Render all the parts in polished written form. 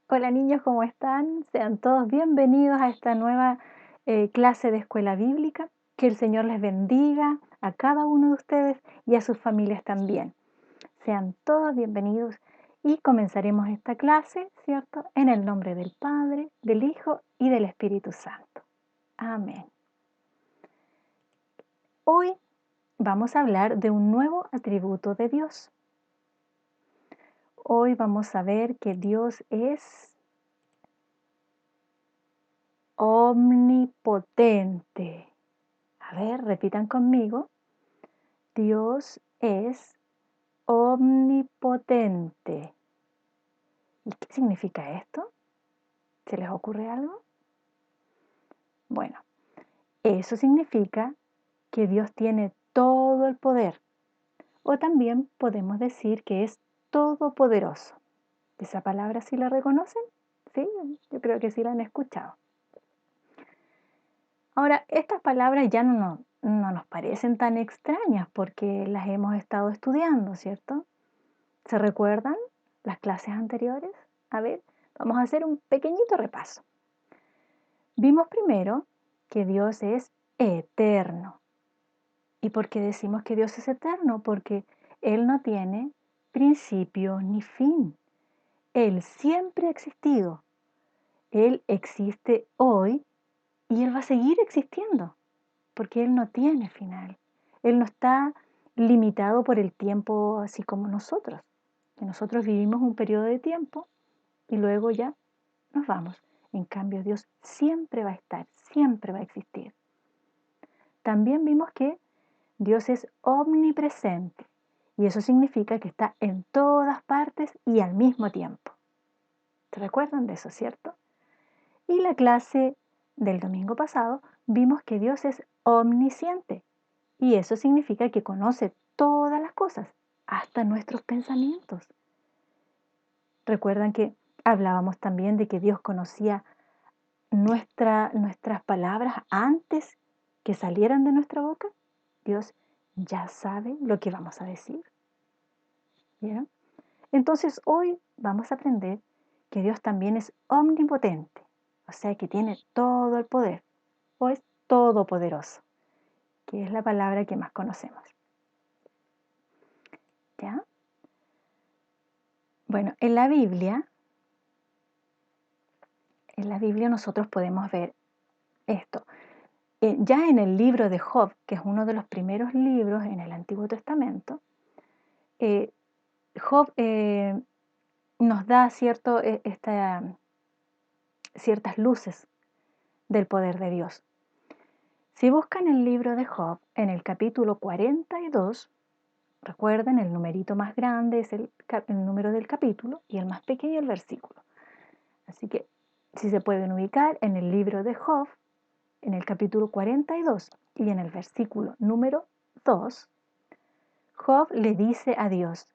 Hola niños, ¿cómo están? Sean todos bienvenidos a esta nueva clase de escuela bíblica. Que el Señor les bendiga a cada uno de ustedes y a sus familias también. Sean todos bienvenidos y comenzaremos esta clase, ¿cierto? En el nombre del Padre, del Hijo y del Espíritu Santo. Amén. Hoy vamos a hablar de un nuevo atributo de Dios. Hoy vamos a ver que Dios es omnipotente. A ver, repitan conmigo. Dios es omnipotente. ¿Y qué significa esto? ¿Se les ocurre algo? Bueno, eso significa que Dios tiene todo el poder. O también podemos decir que es todopoderoso. ¿Esa palabra sí la reconocen? Sí, yo creo que sí la han escuchado. Ahora, estas palabras ya no nos parecen tan extrañas porque las hemos estado estudiando, ¿cierto? ¿Se recuerdan las clases anteriores? A ver, vamos a hacer un pequeñito repaso. Vimos primero que Dios es eterno. ¿Y por qué decimos que Dios es eterno? Porque Él no tiene principio ni fin. Él siempre ha existido. Él existe hoy y Él va a seguir existiendo, porque Él no tiene final. Él no está limitado por el tiempo así como nosotros, que nosotros vivimos un periodo de tiempo y luego ya nos vamos. En cambio, Dios siempre va a estar, siempre va a existir. También vimos que Dios es omnipresente y eso significa que está en todas partes y al mismo tiempo. ¿Se recuerdan de eso, cierto? Y la clase del domingo pasado vimos que Dios es omnisciente y eso significa que conoce todas las cosas, hasta nuestros pensamientos. Recuerdan que hablábamos también de que Dios conocía nuestras palabras antes que salieran de nuestra boca. Dios ya sabe lo que vamos a decir. ¿Vieron? Entonces hoy vamos a aprender que Dios también es omnipotente, o sea que tiene todo el poder, o es todopoderoso, que es la palabra que más conocemos. ¿Ya? Bueno, en la Biblia nosotros podemos ver esto. Ya en el libro de Job, que es uno de los primeros libros en el Antiguo Testamento, eh, Job nos da ciertas luces del poder de Dios. Si buscan el libro de Job en el capítulo 42, recuerden, el numerito más grande es el número del capítulo y el más pequeño el versículo. Así que si se pueden ubicar en el libro de Job, en el capítulo 42 y en el versículo número 2, Job le dice a Dios: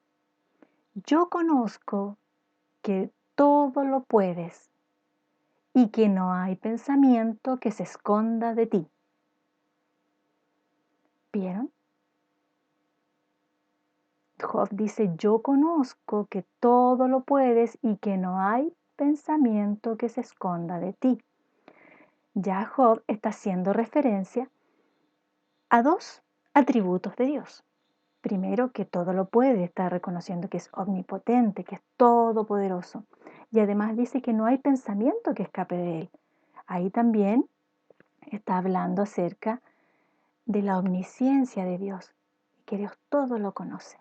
yo conozco que todo lo puedes y que no hay pensamiento que se esconda de ti. ¿Vieron? Job dice: yo conozco que todo lo puedes y que no hay pensamiento que se esconda de ti. Ya Job está haciendo referencia a dos atributos de Dios. Primero, que todo lo puede, está reconociendo que es omnipotente, que es todopoderoso. Y además dice que no hay pensamiento que escape de él. Ahí también está hablando acerca de la omnisciencia de Dios, que Dios todo lo conoce.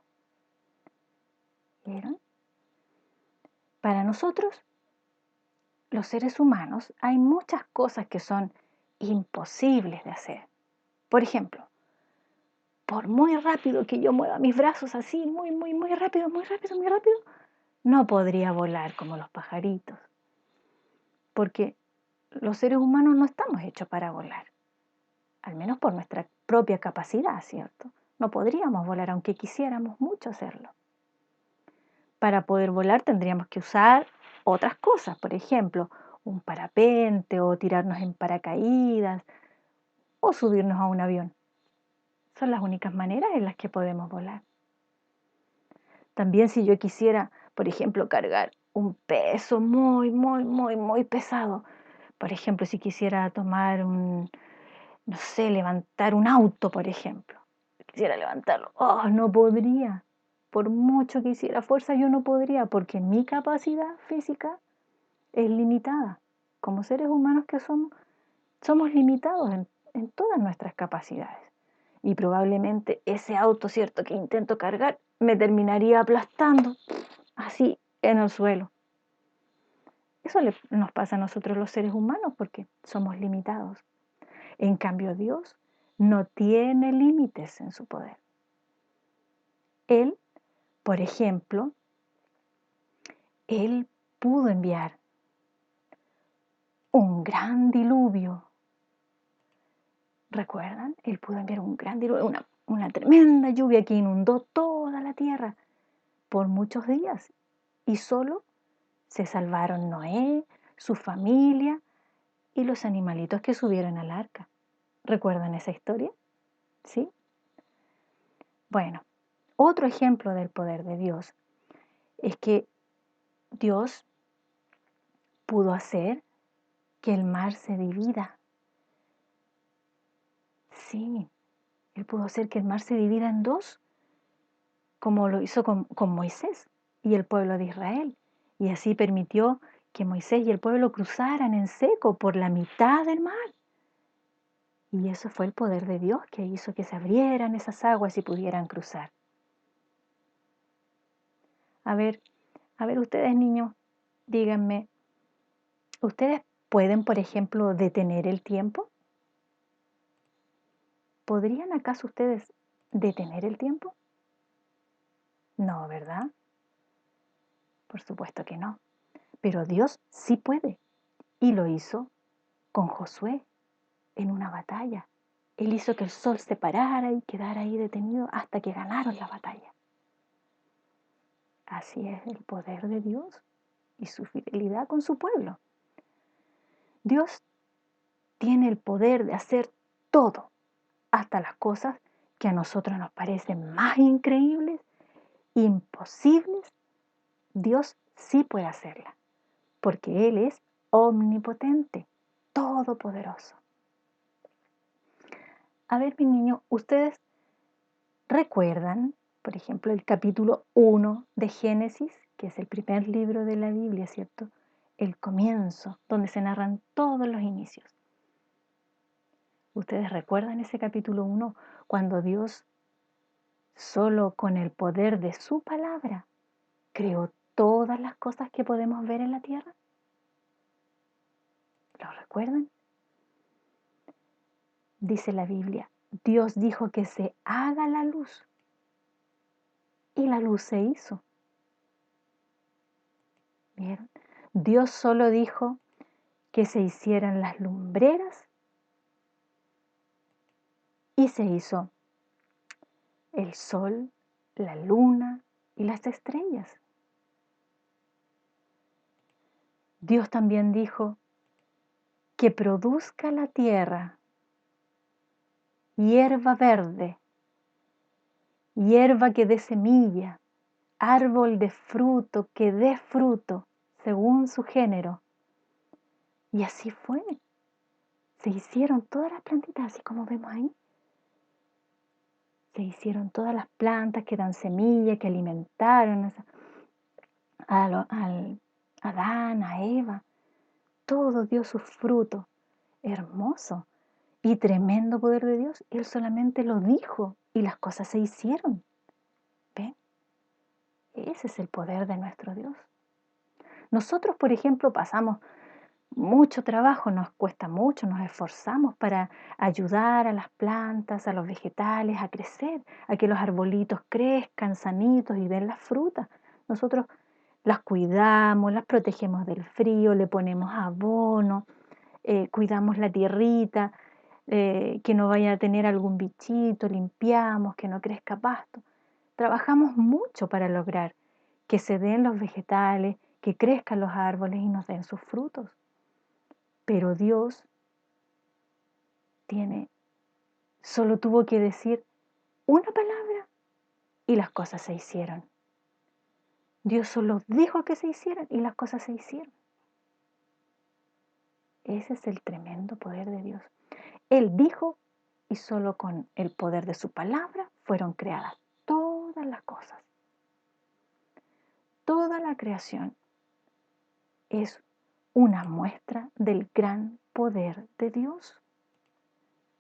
¿Vieron? Para nosotros, los seres humanos, hay muchas cosas que son imposibles de hacer. Por ejemplo, por muy rápido que yo mueva mis brazos así, muy, muy, muy rápido, muy rápido, muy rápido, no podría volar como los pajaritos, porque los seres humanos no estamos hechos para volar, al menos por nuestra propia capacidad, ¿cierto? No podríamos volar aunque quisiéramos mucho hacerlo. Para poder volar tendríamos que usar otras cosas, por ejemplo, un parapente o tirarnos en paracaídas o subirnos a un avión. Son las únicas maneras en las que podemos volar. También si yo quisiera, por ejemplo, cargar un peso muy, muy, muy, muy pesado. Por ejemplo, si quisiera tomar no sé, levantar un auto, por ejemplo. Quisiera levantarlo. Oh, no podría. Por mucho que hiciera fuerza, yo no podría, porque mi capacidad física es limitada. Como seres humanos que somos limitados en todas nuestras capacidades. Y probablemente ese auto, cierto, que intento cargar, me terminaría aplastando así en el suelo. Eso nos pasa a nosotros los seres humanos porque somos limitados. En cambio, Dios no tiene límites en su poder. Él, por ejemplo, Él pudo enviar un gran diluvio. ¿Recuerdan? Él pudo enviar un gran diluvio, una tremenda lluvia que inundó toda la tierra por muchos días. Y solo se salvaron Noé, su familia y los animalitos que subieron al arca. ¿Recuerdan esa historia? ¿Sí? Bueno, otro ejemplo del poder de Dios es que Dios pudo hacer que el mar se divida. Sí, Él pudo hacer que el mar se divida en dos, como lo hizo con Moisés y el pueblo de Israel. Y así permitió que Moisés y el pueblo cruzaran en seco por la mitad del mar. Y eso fue el poder de Dios que hizo que se abrieran esas aguas y pudieran cruzar. A ver, ustedes niños, díganme, ¿ustedes pueden, por ejemplo, detener el tiempo? ¿Podrían acaso ustedes detener el tiempo? No, ¿verdad? Por supuesto que no. Pero Dios sí puede. Y lo hizo con Josué en una batalla. Él hizo que el sol se parara y quedara ahí detenido hasta que ganaron la batalla. Así es el poder de Dios y su fidelidad con su pueblo. Dios tiene el poder de hacer todo, hasta las cosas que a nosotros nos parecen más increíbles, imposibles. Dios sí puede hacerlas, porque Él es omnipotente, todopoderoso. A ver, mi niño, ¿ustedes recuerdan, por ejemplo, el capítulo 1 de Génesis, que es el primer libro de la Biblia, ¿cierto? El comienzo, donde se narran todos los inicios? ¿Ustedes recuerdan ese capítulo 1 cuando Dios, solo con el poder de su palabra, creó todas las cosas que podemos ver en la tierra? ¿Lo recuerdan? Dice la Biblia, Dios dijo que se haga la luz y la luz se hizo. ¿Vieron? Dios solo dijo que se hicieran las lumbreras y se hizo el sol, la luna y las estrellas. Dios también dijo que produzca la tierra hierba verde, hierba que dé semilla, árbol de fruto que dé fruto según su género. Y así fue. Se hicieron todas las plantitas, así como vemos ahí. Se hicieron todas las plantas que dan semilla, que alimentaron a Adán, a Eva. Todo dio sus frutos. Hermoso y tremendo poder de Dios. Él solamente lo dijo y las cosas se hicieron. ¿Ven? Ese es el poder de nuestro Dios. Nosotros, por ejemplo, pasamos mucho trabajo, nos cuesta mucho, nos esforzamos para ayudar a las plantas, a los vegetales a crecer, a que los arbolitos crezcan sanitos y den las frutas. Nosotros las cuidamos, las protegemos del frío, le ponemos abono, cuidamos la tierrita, que no vaya a tener algún bichito, limpiamos, que no crezca pasto. Trabajamos mucho para lograr que se den los vegetales, que crezcan los árboles y nos den sus frutos. Pero Dios solo tuvo que decir una palabra y las cosas se hicieron. Dios solo dijo que se hicieran y las cosas se hicieron. Ese es el tremendo poder de Dios. Él dijo y solo con el poder de su palabra fueron creadas todas las cosas. Toda la creación es una muestra del gran poder de Dios.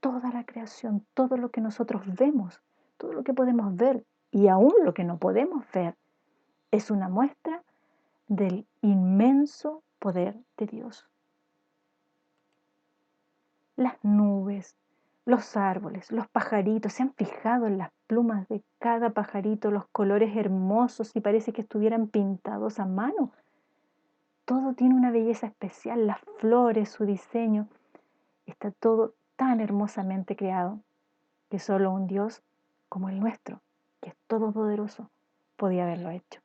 Toda la creación, todo lo que nosotros vemos, todo lo que podemos ver y aún lo que no podemos ver, es una muestra del inmenso poder de Dios. Las nubes, los árboles, los pajaritos, ¿se han fijado en las plumas de cada pajarito, los colores hermosos y parece que estuvieran pintados a mano? Todo tiene una belleza especial, las flores, su diseño, está todo tan hermosamente creado que solo un Dios como el nuestro, que es todopoderoso, podía haberlo hecho.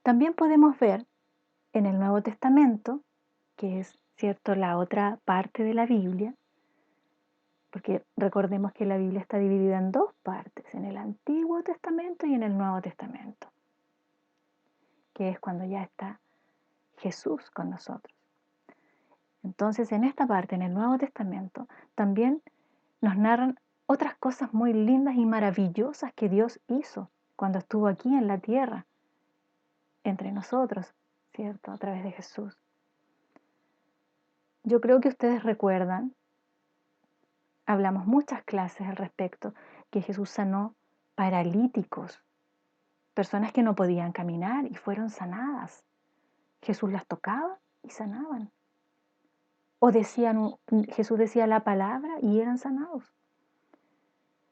También podemos ver en el Nuevo Testamento, que es cierto la otra parte de la Biblia, porque recordemos que la Biblia está dividida en dos partes, en el Antiguo Testamento y en el Nuevo Testamento, que es cuando ya está Jesús con nosotros. Entonces, en esta parte, en el Nuevo Testamento, también nos narran otras cosas muy lindas y maravillosas que Dios hizo cuando estuvo aquí en la tierra, entre nosotros, ¿cierto? A través de Jesús. Yo creo que ustedes recuerdan, hablamos muchas clases al respecto, que Jesús sanó paralíticos, personas que no podían caminar y fueron sanadas. Jesús las tocaba y sanaban. O Jesús decía la palabra y eran sanados.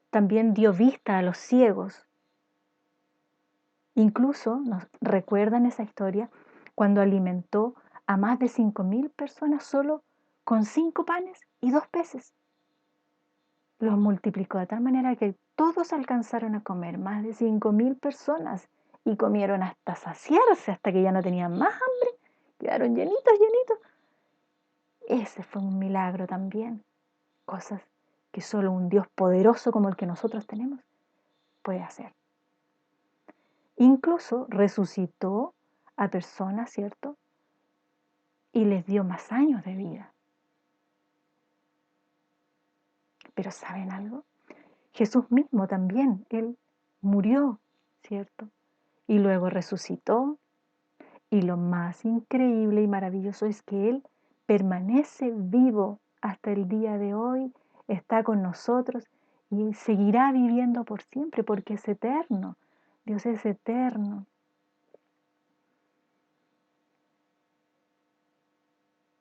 También dio vista a los ciegos. Incluso nos recuerdan esa historia cuando alimentó a más de 5.000 personas solo con 5 panes y 2 peces. Los multiplicó de tal manera que todos alcanzaron a comer, más de 5.000 personas, y comieron hasta saciarse, hasta que ya no tenían más hambre, quedaron llenitos, llenitos. Ese fue un milagro también, cosas que solo un Dios poderoso como el que nosotros tenemos puede hacer. Incluso resucitó a personas, ¿cierto? Y les dio más años de vida. Pero ¿saben algo? Jesús mismo también, Él murió, ¿cierto? Y luego resucitó. Y lo más increíble y maravilloso es que Él permanece vivo hasta el día de hoy, está con nosotros y seguirá viviendo por siempre porque es eterno. Dios es eterno.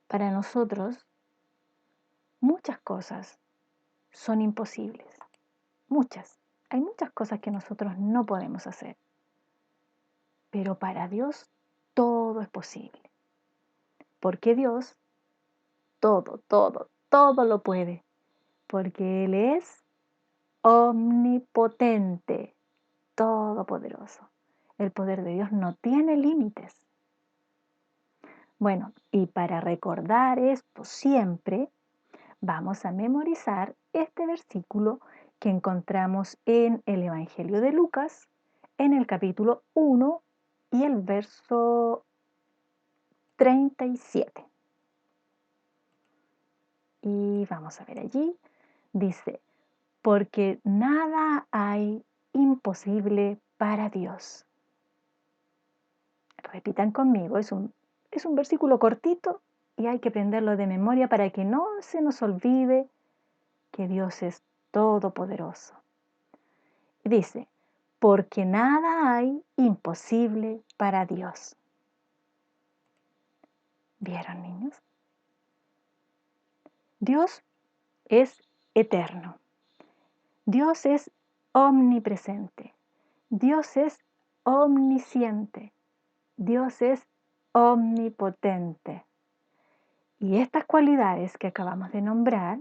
Para nosotros, muchas cosas son imposibles. Muchas. Hay muchas cosas que nosotros no podemos hacer. Pero para Dios todo es posible. Porque Dios todo lo puede. Porque Él es omnipotente, todopoderoso. El poder de Dios no tiene límites. Bueno, y para recordar esto siempre, vamos a memorizar este versículo que encontramos en el Evangelio de Lucas, en el capítulo 1 y el verso 37. Y vamos a ver allí, dice, porque nada hay imposible para Dios. Repitan conmigo, es un versículo cortito y hay que aprenderlo de memoria para que no se nos olvide que Dios es todopoderoso. Dice, porque nada hay imposible para Dios. ¿Vieron, niños? Dios es eterno. Dios es omnipresente. Dios es omnisciente. Dios es omnipotente. Y estas cualidades que acabamos de nombrar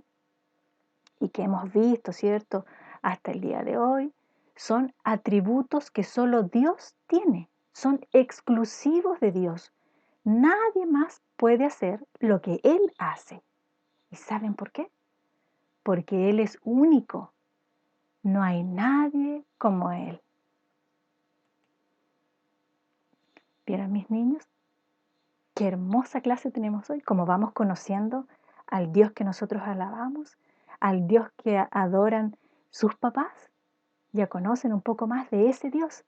y que hemos visto, ¿cierto?, hasta el día de hoy, son atributos que solo Dios tiene, son exclusivos de Dios. Nadie más puede hacer lo que Él hace. ¿Y saben por qué? Porque Él es único. No hay nadie como Él. ¿Vieron mis niños? Qué hermosa clase tenemos hoy, como vamos conociendo al Dios que nosotros alabamos, al Dios que adoran sus papás. Ya conocen un poco más de ese Dios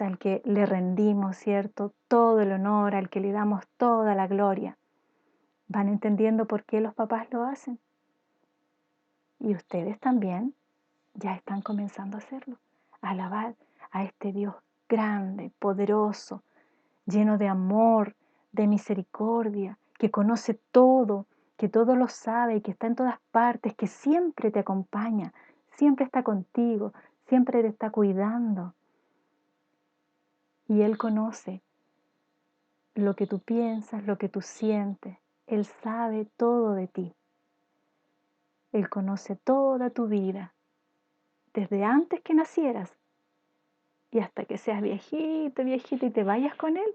al que le rendimos, ¿cierto? Todo el honor, al que le damos toda la gloria. ¿Van entendiendo por qué los papás lo hacen? Y ustedes también ya están comenzando a hacerlo, a alabar a este Dios grande, poderoso, lleno de amor, de misericordia, que conoce todo, que todo lo sabe y que está en todas partes, que siempre te acompaña, siempre está contigo, siempre te está cuidando. Y Él conoce lo que tú piensas, lo que tú sientes. Él sabe todo de ti. Él conoce toda tu vida, desde antes que nacieras y hasta que seas viejito, viejito y te vayas con Él.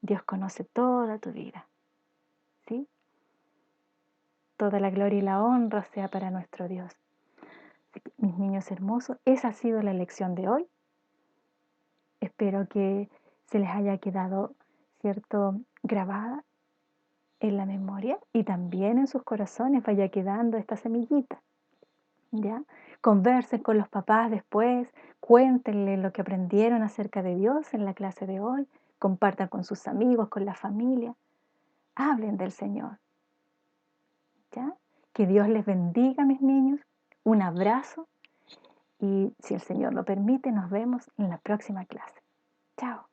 Dios conoce toda tu vida, ¿sí? Toda la gloria y la honra sea para nuestro Dios. Así que, mis niños hermosos, esa ha sido la lección de hoy. Espero que se les haya quedado, ¿cierto?, grabada en la memoria y también en sus corazones vaya quedando esta semillita, ¿ya? Conversen con los papás después, cuéntenle lo que aprendieron acerca de Dios en la clase de hoy, compartan con sus amigos, con la familia, hablen del Señor, ¿ya? Que Dios les bendiga, mis niños. Un abrazo y si el Señor lo permite, nos vemos en la próxima clase. Chao.